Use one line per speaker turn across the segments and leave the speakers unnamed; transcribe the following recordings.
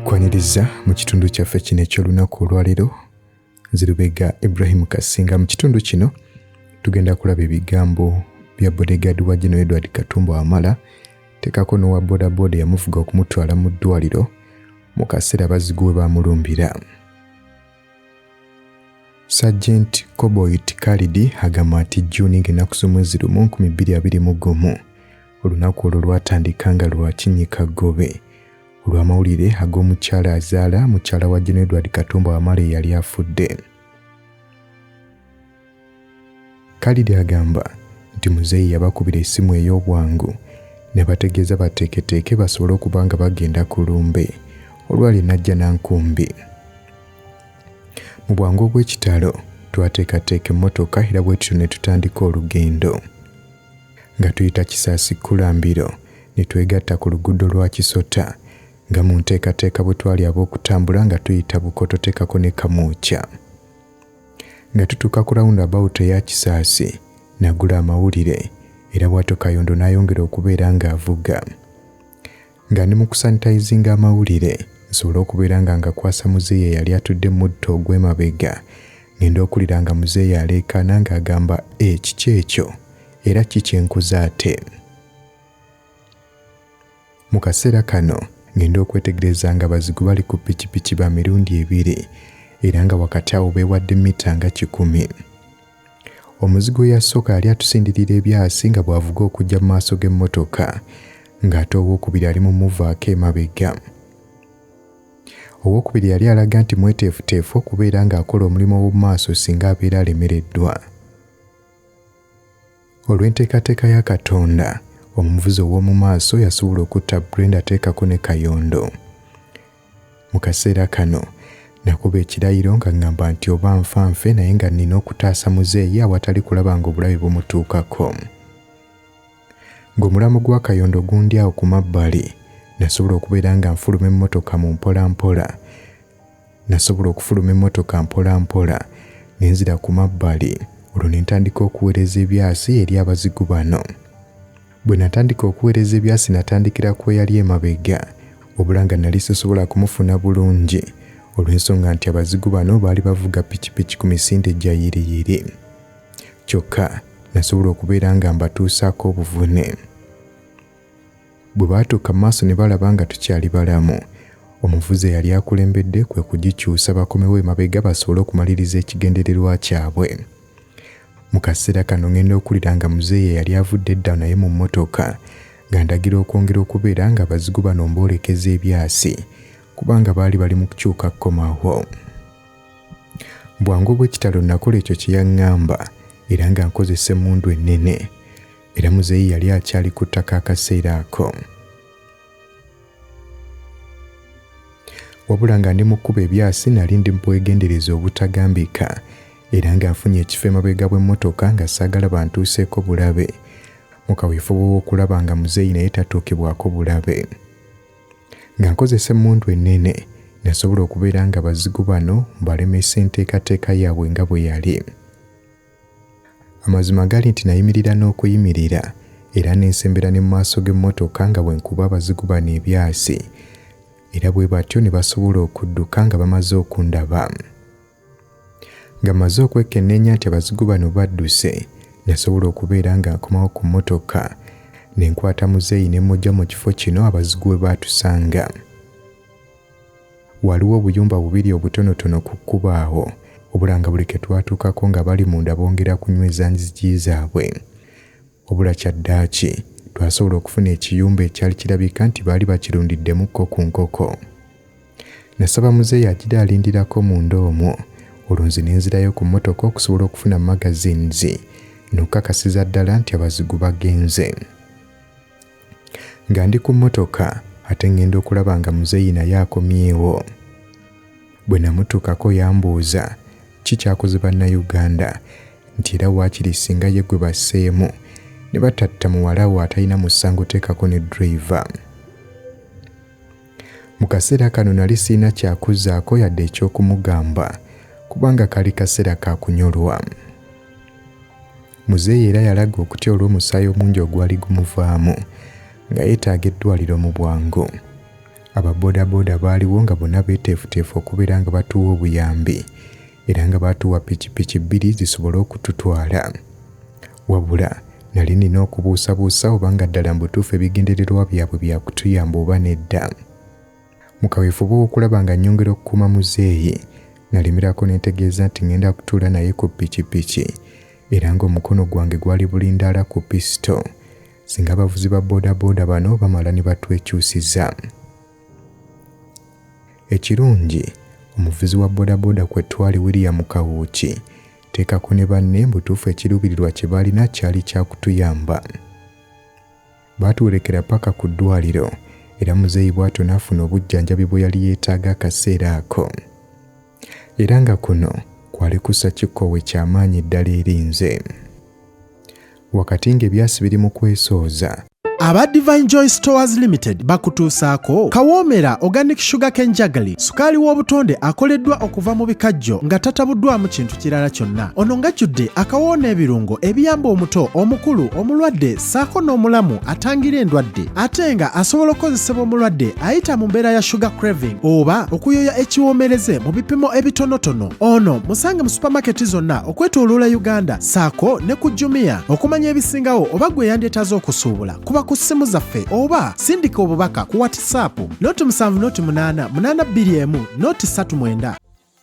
Kwaniriza mu kitundu kyaffe kino eky'olunaku olwaleero Zirubega Ibrahim Kasinga. Mu kitundu kino tugenda kulaba ebigambo bya bodyguard wa General Edward Katumba Wamala tekako n'owa bodaboda yamuvuga okumutwala mu ddwaliro mu kaseera abazigu we baamulumbira. Sergeant Koboit Khalid agamba nti June ng'ennaku z'omwezi lumu 2021 olunaku olwo lwatandika nga lwa kinnyikagobe olw'amawulire ag'omukyala azaala mukyala wa General Edward Katumba Wamala yali afudde. Khalid agamba nti muzeeyi yabakubira essimu ey'obwangu ne bategeeza bateeketeeke basobole okuba nga bagenda ku lumbe olwali najja nankumbi. Mu bwangu obw'ekitalo twateekateeka emmotoka era bwetyo ne tutandika olugendo nga tuyita Kisaasi Kulambiro ne twegatta ku luguudo lwa Kisota nga mu nteekateeka bwe twali ab'okutambula nga tuyita Bukoto tekako ne Kamuukya. Nga tutuuka ku roundabout eya Kisaasi nagula amawulire era bw'atyo Kayondo n'ayongera okubeera ng'avuga. Nga ndi mu kusanitayizinga amawulire nsobola okubeera nga ngakwasa muzeeyi eyali atudde muddo ogw'emabega ngenda okulira nga muzeeyi aleekaana ng'agamba kiki ekyo era kiki enkoze ate. Mu kaseera kano ngenda okwetegereza nga abazigu bali ku pikipiki ba mirundi ebiri era nga wakati awo beewadde mita nga 10. Omuzigu eyasooka yali atusindirira ebyasi nga bw'avuga okujja mu maaso g'emmotoka ng'ate owookubiri ali mu muvaako emabega. Owookubiri yali alaga nti mweteefuteefu okubeera ng'akola omulimu ow'omu maaso singa abeera alemereddwa. Olw'enteekateeka ya Katonda omuvuzi ow'omu maaso yasobola okutta Brenda teekako ne Kayondo. Mu kaseera kano nakuba ekirayiro nga ngamba nti oba nfanfe naye nga nnina okutaasa muzeeyi awatali kulaba nga obulabe bumutuukako. Ng'omulamu gwa Kayondo gundi awo ku mabbali nasobola okubeera nga nfuluma emmotoka mu mpolampola. Nasobola okufuluma emmotoka mpolampola nenzira ku mabbali olwo ne ntandika okuweereza ebyasi eri abazigu bano. Bwe natandika okuweereza ebyasi natandikira ku eyali emabega wabula nga nali sisobola kumufuna bulungi olw'ensonga nti abazigu bano baali bavuga pikipiki ku misinde gya yiriyiri. Kyokka nasobola okubeera nga mbatuusaako obuvune. Bwe baatuuka mu maaso ne balaba nga tukyali balamu, omuvuzi eyali akulembedde kwe kugikyusa bakomewo emabega basobole okumaliriza ekigendererwa kyabwe. Mu kaseera kano ngenda okulira nga muzeeyi yali avudde edda naye mu mmotoka nga ndagira okwongera okubeera nga abazigu bano mboolekeza ebyasi kubanga baali bali mu kukyuka kkomawo. Bwangu bw'ekitalo nakola ekyo kye yaŋŋamba era nga nkozesa emmundu ennene era muzeeyi yali akyali ku ttaka akaseera ako. Wabula nga ndi mu kkuba ebyasi nali ndi mu bwegendereza obutagambika era nga nfunye ekifo emabega bw'emmotoka nga saagala bantuuseeko bulabe mu kaweefube w'okulaba nga muzeeyi naye tatuukibwako bulabe. Nga nkozesa emmundu ennene nasobola okubeera nga abazigu bano balemesa enteekateeka yaabwe nga bwe yali. Amazima gali nti nayimirira n'okuyimirira era n'ensembera ne mu maaso g'emmotoka nga bwe nkuba abazigu bano ebyasi era bwe batyo ne basobola okudduka nga bamaze okundaba. Nga maze okwekenneenya nti abazigu bano badduse nasobola okubeera nga nkomawo ku mmotoka ne nkwata muzeeyi ne mmujja mu kifo kino abazigu we baatusanga. Waliwo obuyumba bubiri obutonotono ku kkubo awo obula nga buli ke twatuukako nga bali munda bongera kunyweza nzigi zaabwe. Obula kyaddaaki twasobola okufuna ekiyumba ekyali kirabika nti baali bakirundiddemukko ku nkoko. Nasaba muzeeyi agira alindirako munda omwo olwo nze ne nzirayo ku mmotoka okusobola okufuna magazines n'okukakasiza ddala nti abazigu bagenze. Nga ndi ku mmotoka ate ngenda okulaba nga muzeeyi naye akomyewo. Bwe namutuukako yambuuza ki kyakoze bannayuganda nti era waakiri singa ye gwe basseemu ne batatta muwala we atalina musango teekako ne driver. Mu kaseera kano nali sirina kyakuzaako yadde ekyokumugamba kubanga kali kaseera ka kunyolwa. Muzeeyi era yalaga okutya olw'omusaayi omungi ogwali gumuvaamu nga yeetaaga eddwaliro mu bwangu. Ababoodabooda baaliwo nga bonna beeteefuteefu okubeera nga batuwa obuyambi era nga batuwa pikipiki 2 zisobole okututwala. Wabula nali nina okubuusabuusa oba nga ddala mu butuufu ebigendererwa byabwe bya kutuyamba oba nedda. Mu kaweefube w'okulaba nga nnyongera okukuuma muzeeyi nalimirako n'entegeeza nti ngenda kutuula naye ku pikipiki era ng'omukono gwange gwali bulindaala ku pisito singa abavuzi ba boodabooda bano bamala ne batwekyusiza. Ekirungi omuvuzi wa boodabooda kwe twali William Kawuki teekako ne banne mbutuufu ekiruubirirwa kye baalina kyali kya kutuyamba. Baatuwerekera paka ku ddwaliro era muzeeyi bw'atyo n'afuna obujjanjabi bwe yali yeetaaga akaseera ako. Era nga kuno kwali kussa kikoowe ky'amaanyi ddala erinze. Wakati ng'ebyasi biri mu kwesooza,
aba Divine Joy Stores Limited bakutuusaako kawoomera organic sugar cane jaggery, sukaali w'obutonde akoleddwa okuva mu bikajjo nga tatabuddwamu kintu kirala kyonna. Ono ng'ajjudde akawoona ebirungo ebiyamba omuto, omukulu, omulwadde ssaako n'omulamu atangira endwadde, ate nga asobola okukozesebwa omulwadde ayita mu mbeera ya sugar craving oba okuyoya ekiwoomereze mu bipimo ebitonotono. Ono musange mu supamaketi zonna okwetooloola Uganda ssaako ne ku Jumia okumanya ebisingawo oba gwe yandyetaaze okusuubula. Kuba ku ssimu zaffe oba sindika obubaka ku WhatsApp 07882139.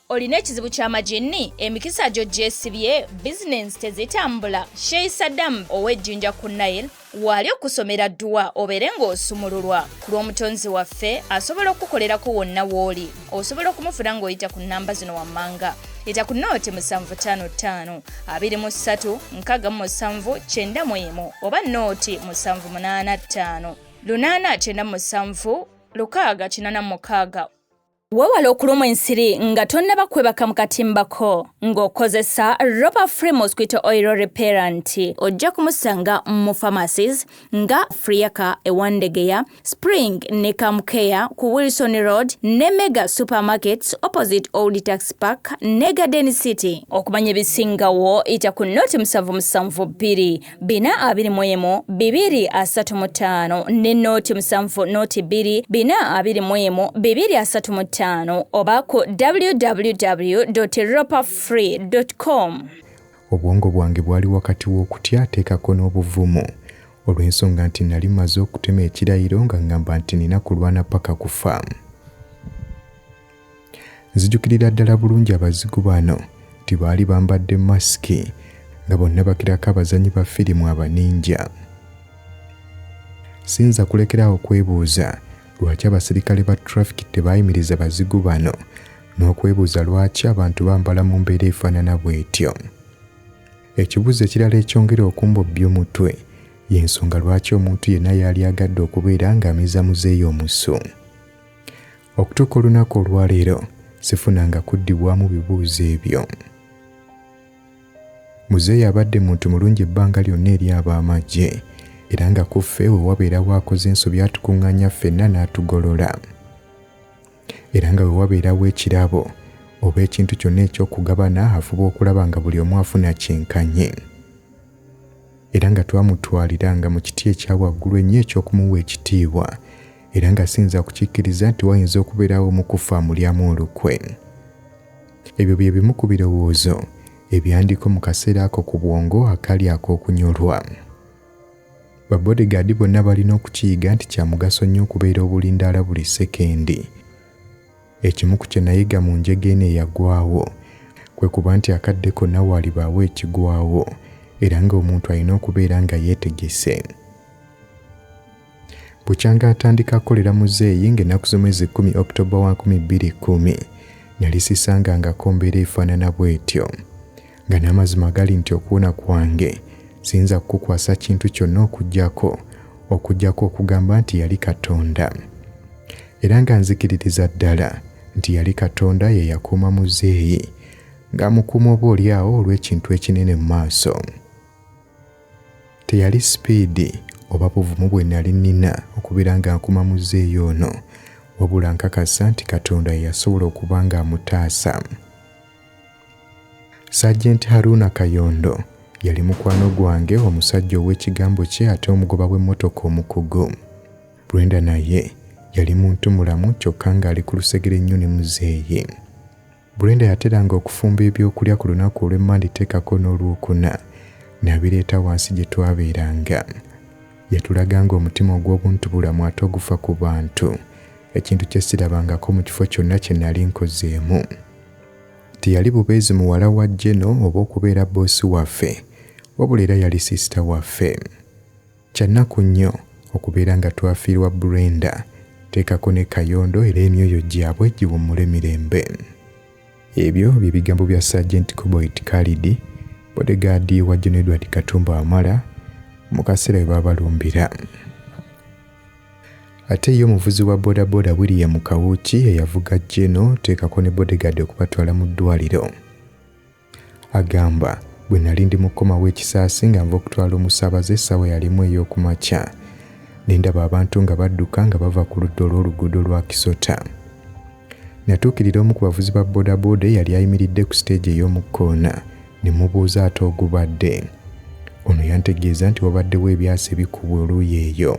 Olina ekizibu ky'amagini, emikisa gyo gyesibye, bizinensi tezitambula, Sheikh Saddam ow'Ejjinja ku Nile wali okusomera dduwa obeere ng'osumululwa. Ku lw'omutonzi waffe asobola okukolerako wonna w'oli. Osobola okumufuna ng'oyita ku nnamba zino wammanga. Yita ku nooti 755 23 67 91 oba nooti 785 897 686. Weewale okulumwa ensiri nga tonnaba kwebaka mu katimbako ng'okozesa Ropa Free Mosquito Oil Repellent. Ojja kumusanga mu pharmacies nga Friaka ewandegeya, Spring ne Camcare ku Wilson Road ne Mega Supermarkets opposite Old Tax Park ne Garden City. Okumanya ebisingawo ita ku nooti 772 421 235 ne nooti 7 nooti 2 421 235 oba ku www.ropafree.com.
Obwongo bwange bwali wakati w'okutya teekako n'obuvumu olw'ensonga nti nali maze okutema ekirayiro nga ngamba nti nina kulwana paka kufa. Nzijukirira ddala bulungi abazigu bano nti baali bambadde masiki nga bonna bakirako abazanyi ba firimu abaninja. Sinza kulekerawo kwebuuza lwaki abasirikale ba traffic tebayimiriza bazigu bano n'okwebuuza lwaki abantu bambala mu mbeera efaanana bw'etyo. Ekibuuzo ekirala ekyongera okumbobbya omutwe y'ensonga lwaki omuntu yenna yali agadde okubeera ng'amiza muzeeyi omusu. Okutuuka olunaku olwaleero sifunanga kuddibwamu bibuuzo ebyo. Muzeeyi abadde muntu mulungi ebbanga lyonna eri ab'amagye era nga ku ffe we wabeerawo akoze ensobi atukuŋŋaanya ffenna n'atugolola. Era nga we wabeerawo ekirabo oba ekintu kyonna eky'okugabana afuba okulaba nga buli omu afuna kyenkanye. Era nga twamutwaliranga mu kiti ekya waggulu ennyo eky'okumuwa ekitiibwa era nga sinza kukikkiriza nti wayinza okubeerawo omukufa amulyamu olukwe. Ebyo bye bimu ku birowoozo ebyandiko mu kaseera ako ku bwongo akali ak'okunyolwa. Babodegaadi bonna balina okukiyiga nti kya mugaso nnyo okubeera obulindaala buli sekendi. Ekimu ku kye nayiga mu njege eno eyagwawo kwe kuba nti akadde konna waalibaawo ekigwawo era ng'omuntu alina okubeera nga yeetegese. Bukyanga atandika kukolera muzeeyi ng'ennaku z'omwezi 10 Oktoba 2010 nali sisangangako mbeera efaanana bw'etyo nga n'amazima gali nti okuwona kwange sinza kukukwasa kintu kyonna okuggyako okugamba nti yali Katonda. Era nga nzikiririza ddala nti yali Katonda ye yakuuma muzeeyi ng'amukuuma oba oliawo olw'ekintu ekinene mu maaso. Teyali sipiidi oba buvumu bwe nali nina okubeera nga nkuuma muzeeyi ono wabula nkakasa nti Katonda ye yasobola okuba ng'amutaasa. Sergeant Haruna Kayondo yali mukwano gwange omusajja ow'ekigambo kye ate omugoba w'emmotoka omukugu. Brenda naye yali muntu mulamu kyokka ng'ali ku lusegere nnyo ne muzeeye. Brenda yateranga okufumba ebyokulya ku lunaku olw'Emmande teekako n'Olwokuna n'abireeta wansi gye twabeeranga. Yatulaganga omutima ogw'obuntu bulamu ate ogufa ku bantu, ekintu kye sirabangako mu kifo kyonna kye nali nkozeemu. Teyali bubeezi muwala wa Jeno oba okubeera boosi waffe, wabula era yali sisita waffe. Kyannaku nnyo okubeera nga twafiirwa Brenda, teekako ne Kayondo era emyoyo gyabwe giwummule mirembe. Ebyo bye bigambo bya Sergeant Cobalt Khalid, bodegaadi wa Gen. Edward Katumba Wamala mu kaseera bwe babalumbira. Ate ye omuvuzi wa bodaboda William Kawuki eyavuga Jeno teekako ne bodegaadi okubatwala mu ddwaliro. Agamba bwe nali ndi mu kkomawo ekisaasi nga nva okutwala omusaabaze essaawa yalimu ey'okumakya, ne ndaba abantu nga badduka nga bava ku ludda olw'oluguudo lwa Kisota. Natuukirira omu ku bavuzi ba bodaboda yali ayimiridde ku siteegi ey'omu kkoona, ne mubuuza ate ogubadde. Ono yantegeeza nti wabaddewo ebyasi ebikubwa oluuyi eyo.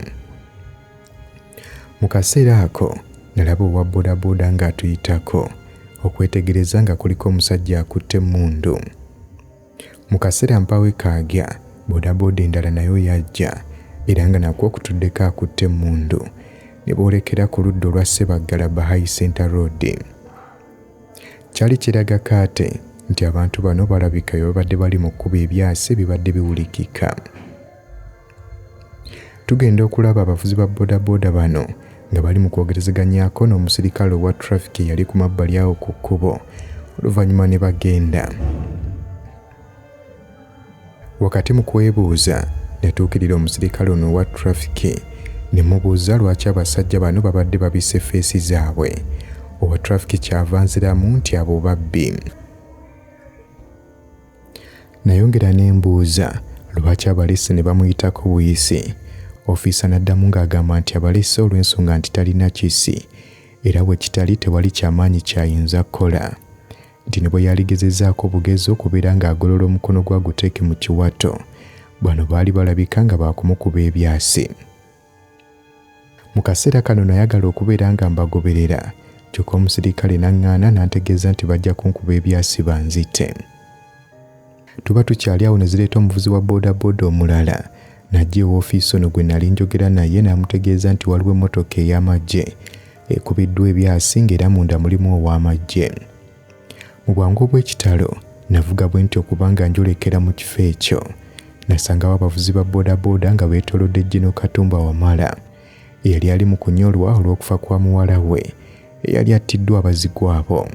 Mu kaseera ako nalaba owa bodaboda ng'atuyitako okwetegereza nga kuliko omusajja akutte emmundu. Mu kaseera mpawe kaagya bodaboda endala nayo yajja era nga nakwo okutuddeko akutte emmundu, ne boolekera ku ludda olwa Sebaggala Bahai Center Road. Kyali kiraga kaate nti abantu bano balabika babadde bali mu kkuba ebyasi bibadde biwulikika. Tugenda okulaba abavuzi ba bodaboda bano nga bali mu kwogerezeganyako n'omusirikale owa traffic eyali ku mabbali awo ku kkubo, oluvannyuma ne bagenda. Wakati mu kwebuuza natuukirira omusirikale ono owa traffic ne mubuuza lwaki abasajja bano babadde babisse feesi zaabwe. Owa traffic kyava nziramu nti abo babbi. Nayongera n'embuuza lwaki abalese ne bamuyitako buyisi. Ofiisa n'addamu ng'agamba nti abalese olw'ensonga nti talina kisi era bwe kitali tewali kyamaanyi kyayinza kukola, nti ne bwe yaligezezzaako bugezi okubeera ng'agolola omukono gwa guteeke mu kiwato, bano baali balabika nga baakumukuba ebyasi. Mu kaseera kano nayagala okubeera nga mbagoberera, kyokka omusirikale n'aŋŋaana n'antegeeza nti bajja kunkuba ebyasi banzite. Tuba tukyali awo ne zireeta omuvuzi wa bodaboda omulala, najja ewoofiisi ono gwe nali njogera naye n'amutegeeza nti waliwo emmotoka ey'amagye ekubiddwa ebyasi ng'era munda mulimu ow'amagye. Mu bwangu obw'ekitalo navuga bwe nti okubanga njolekera mu kifo ekyo, nasangawo abavuzi ba bodaboda nga beetoolodde Gen. Katumba Wamala eyali ali mu kunyolwa olw'okufa kwa muwala we eyali attiddwa abazigu abo.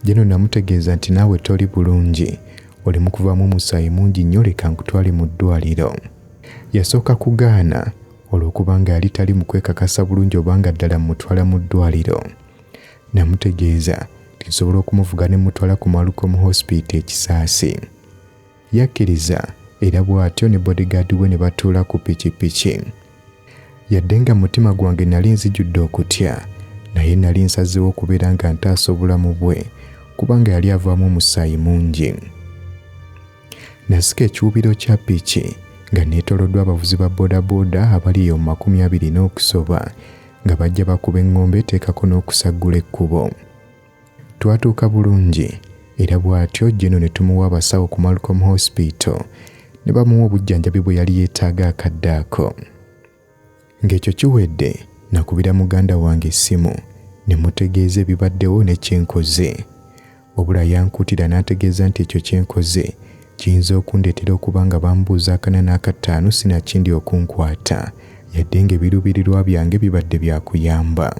Jeno namutegeeza nti naawe toli bulungi, oli mu kuvaamu omusaayi mungi nnyo, leka nkutwale mu ddwaliro. Yasooka kugaana olw'okubanga yali tali mu kwekakasa bulungi obanga ddala mmutwala mu ddwaliro. Namutegeeza nti nsobola okumuvuga ne mutwala ku Malcolm Hospital ekisaasi. Yakkiriza era bw'atyo ne bodyguard we ne batuula ku pikipiki. Yadde nga mutima gwange nali nzijjudde okutya, naye nali nsazeewo okubeera nga ntaasa obulamu bwe kubanga yali avaamu omusaayi mungi. Nasika ekiwubiro kya piki nga neetooloddwa abavuzi ba bodaboda abali eyo mu 20 n'okusoba nga bajja bakuba eŋŋombe teekako n'okusaggula ekkubo. Twatuuka bulungi era bw'atyo Jeno ne tumuwa abasawo ku Malcolm Hospital ne bamuwa obujjanjabi bwe yali yeetaaga akadde ako. Ng'ekyo kiwedde nakubira muganda wange essimu ne mutegeeza ebibaddewo ne kyenkoze. Obula yankuutira n'ategeeza nti ekyo kyenkoze kiyinza okundeetera okuba nga bambuuza 4 n'akattaano sinakindi okunkwata, yadde ng'ebiruubirirwa byange bibadde byakuyamba.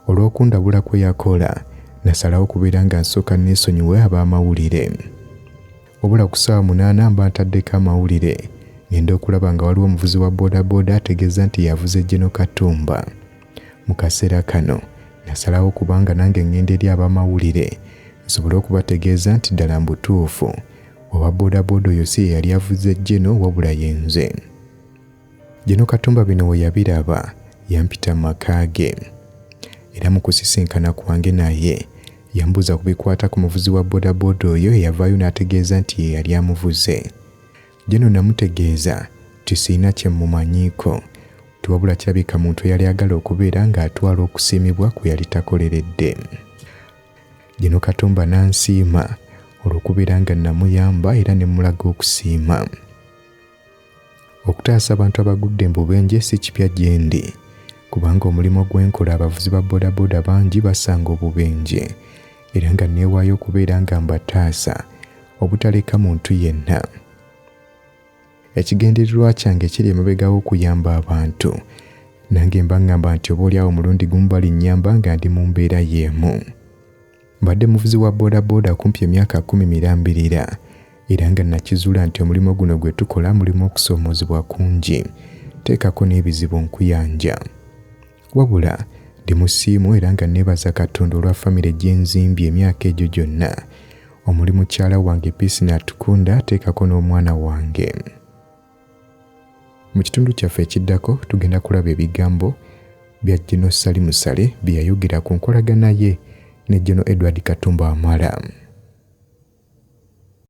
Olw'okundabula kwe yakola nasalawo okubeera nga nsooka neesonyiwe ab'amawulire. Obula ku ssaawa 8 mba ntaddeko amawulire ngenda okulaba nga waliwo omuvuzi wa bodaboda ategeeza nti yavuze Gen. Katumba. Mu kaseera kano nasalawo kubanga nange ngenda eri ab'amawulire nsobole okubategeeza nti ddala mbutuufu owa bodaboda oyo si yali avuze Jeno wabula yenze. Gen. Katumba bino we yabiraba yampita mu maka ge era mu kusisinkana kwange naye yambuuza kubikwata ku muvuzi wa bodaboda oyo eyavaayo n'ategeeza nti ye yali amuvuze. Jeno namutegeeza nti sirina kye mmumanyiiko tewabula kirabika muntu yali agala okubeera ng'atwala okusiimibwa kwe yali takoleredde. Gino Katumba n'ansiima olw'okubeera nga namuyamba era ne mulaga okusiima. Okutaasa abantu abagudde mu bubenje si kipya gye ndi, kubanga omulimu gwenkola abavuzi ba bodaboda bangi basanga obubenje era nga neewaayo okubeera nga mbataasa obutaleka muntu yenna. Ekigendererwa kyange kiri emabega w'okuyamba abantu, nange mba ngamba nti oboolyawo omulundi gumu balinnyamba nga ndi mu mbeera y'emu. Mbadde muvuzi wa bodaboda kumpi emyaka 10 mirambirira era nga nakizuula nti omulimu guno gwe tukola mulimu okusoomoozebwa kungi, teekako n'ebizibu nkuyanja. Wabula ndi musiimu era nga neebaza Katonda olwa famire gye nzimbye emyaka egyo gyonna, omuli mukyala wange Peace Natukunda teekako n'omwana wange. Mu kitundu kyaffe ekiddako tugenda kulaba ebigambo bya General Salimu Sale bye yayogera ku nkolagana ye ne General Edward Katumba Wamala.